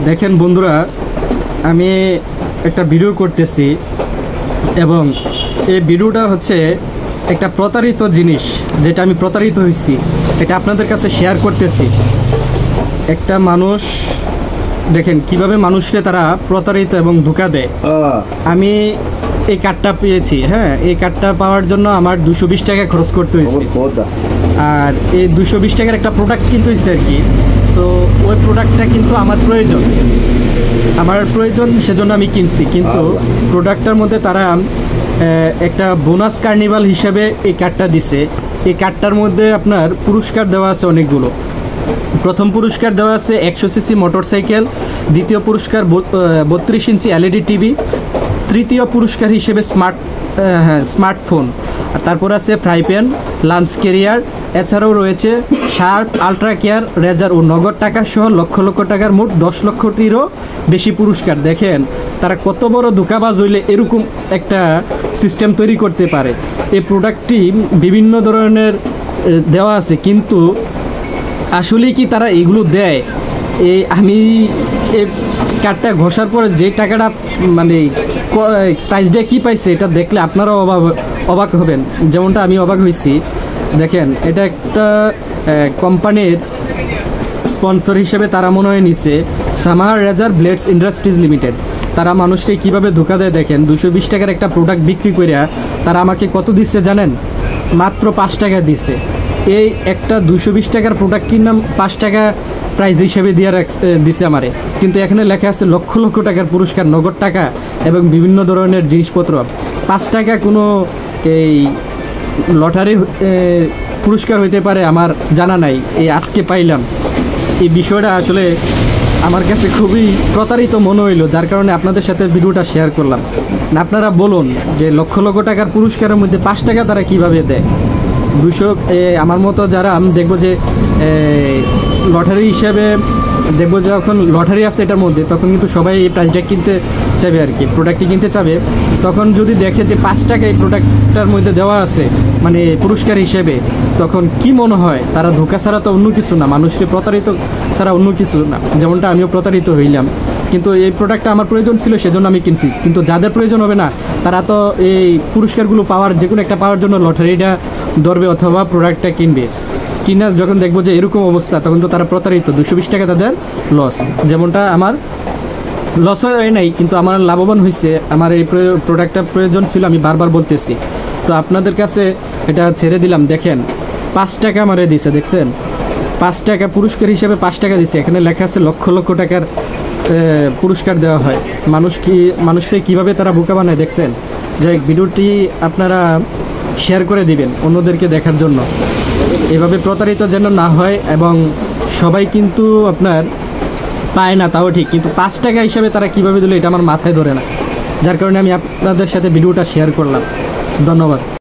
দেখেন বন্ধুরা, আমি একটা ভিডিও করতেছি এবং এই ভিডিওটা হচ্ছে একটা প্রতারিত জিনিস, যেটা আমি প্রতারিত হয়েছি, এটা আপনাদের কাছে শেয়ার করতেছি। একটা মানুষ দেখেন কিভাবে মানুষকে তারা প্রতারিত এবং ধোঁকা দেয়। আমি এই কার্ডটা পেয়েছি, হ্যাঁ, এই কার্ডটা পাওয়ার জন্য আমার 220 টাকা খরচ করতে হয়েছে। আর এই 220 টাকার একটা প্রোডাক্ট কিনতে হয়েছে আর কি। তো ওই প্রোডাক্টটা কিন্তু আমার প্রয়োজন, সেজন্য আমি কিনছি। কিন্তু প্রোডাক্টটার মধ্যে তারা একটা বোনাস কার্নিভাল হিসেবে এই কার্ডটা দিছে। এই কার্ডটার মধ্যে আপনার পুরস্কার দেওয়া আছে অনেকগুলো। প্রথম পুরস্কার দেওয়া আছে 100 সিসি মোটরসাইকেল, দ্বিতীয় পুরস্কার 32 ইঞ্চি LED টিভি, তৃতীয় পুরস্কার হিসেবে স্মার্টফোন, আর তারপর আছে ফ্রাই প্যান, লাঞ্চ ক্যারিয়ার। এছাড়াও রয়েছে শার্প, আলট্রা কেয়ার, রেজার ও নগদ টাকা সহ লক্ষ লক্ষ টাকার মোট 10 লক্ষটিরও বেশি পুরস্কার। দেখেন তারা কত বড় ধোঁকাবাজ হইলে এরকম একটা সিস্টেম তৈরি করতে পারে। এই প্রোডাক্টটি বিভিন্ন ধরনের দেওয়া আছে, কিন্তু আসলে কি তারা এগুলো দেয়? আমি এই কার্ডটা ঘষার পরে যে টাকাটা মানে প্রাইসটা কী পাইছে এটা দেখলে আপনারাও অবাক হবেন, যেমনটা আমি অবাক হয়েছি। দেখেন এটা একটা কোম্পানির স্পন্সর হিসেবে তারা মনে হয় নিচ্ছে সামার রেজার ব্লেডস ইন্ডাস্ট্রিজ লিমিটেড। তারা মানুষকে কীভাবে ধোঁকা দেয় দেখেন। 220 টাকার একটা প্রোডাক্ট বিক্রি করে তারা আমাকে কত দিচ্ছে জানেন? মাত্র 5 টাকা দিচ্ছে। এই একটা 220 টাকার প্রোডাক্ট কিনলাম 5 টাকা প্রাইজ হিসেবে দিছে আমারে, কিন্তু এখানে লেখা আছে লক্ষ লক্ষ টাকার পুরস্কার, নগদ টাকা এবং বিভিন্ন ধরনের জিনিসপত্র। 5 টাকা কোনো এই লটারি পুরস্কার হইতে পারে আমার জানা নাই, এই আজকে পাইলাম। এই বিষয়টা আসলে আমার কাছে খুবই প্রতারিত মনে হইলো, যার কারণে আপনাদের সাথে ভিডিওটা শেয়ার করলাম। আপনারা বলুন যে লক্ষ লক্ষ টাকার পুরস্কারের মধ্যে 5 টাকা তারা কিভাবে দেয়? 200 আমার মতো যারা আমি দেখবো যে লটারি হিসেবে দেখবো, যখন লটারি আছে এটার মধ্যে, তখন কিন্তু সবাই এই প্রাইসটা কিনতে চাবে আর কি, প্রোডাক্টটি কিনতে চাবে। তখন যদি দেখে যে 5 টাকা এই প্রোডাক্টটার মধ্যে দেওয়া আছে মানে পুরস্কার হিসেবে, তখন কি মনে হয়? তারা ধোঁকা ছাড়া তো অন্য কিছু না, মানুষকে প্রতারিত ছাড়া অন্য কিছু না, যেমনটা আমিও প্রতারিত হইলাম। কিন্তু এই প্রোডাক্টটা আমার প্রয়োজন ছিল, সেজন্য আমি কিনছি। কিন্তু যাদের প্রয়োজন হবে না, তারা তো এই পুরস্কারগুলো পাওয়ার, যে কোনো একটা পাওয়ার জন্য লটারিটা ধরবে অথবা প্রোডাক্টটা কিনবে। কিনা যখন দেখবো যে এরকম অবস্থা, তখন তো তারা প্রতারিত। 220 টাকা তাদের লস, যেমনটা আমার লস হয় নাই, কিন্তু আমার লাভবান হয়েছে। আমার এই প্রোডাক্টটা প্রয়োজন ছিল, আমি বারবার বলতেছি। তো আপনাদের কাছে এটা ছেড়ে দিলাম। দেখেন 5 টাকা আমারে দিছে, দেখছেন? 5 টাকা পুরস্কার হিসেবে 5 টাকা দিচ্ছে। এখানে লেখা আছে লক্ষ লক্ষ টাকার পুরস্কার দেওয়া হয়। মানুষকে কীভাবে তারা বোকা বানায় দেখছেন? যাই ভিডিওটি আপনারা শেয়ার করে দিবেন অন্যদেরকে দেখার জন্য, এভাবে প্রতারিত যেন না হয়। এবং সবাই কিন্তু আপনার পায় না, তাও ঠিক, কিন্তু 5 টাকা হিসাবে তারা কীভাবে দিল এটা আমার মাথায় ধরে না, যার কারণে আমি আপনাদের সাথে ভিডিওটা শেয়ার করলাম। ধন্যবাদ।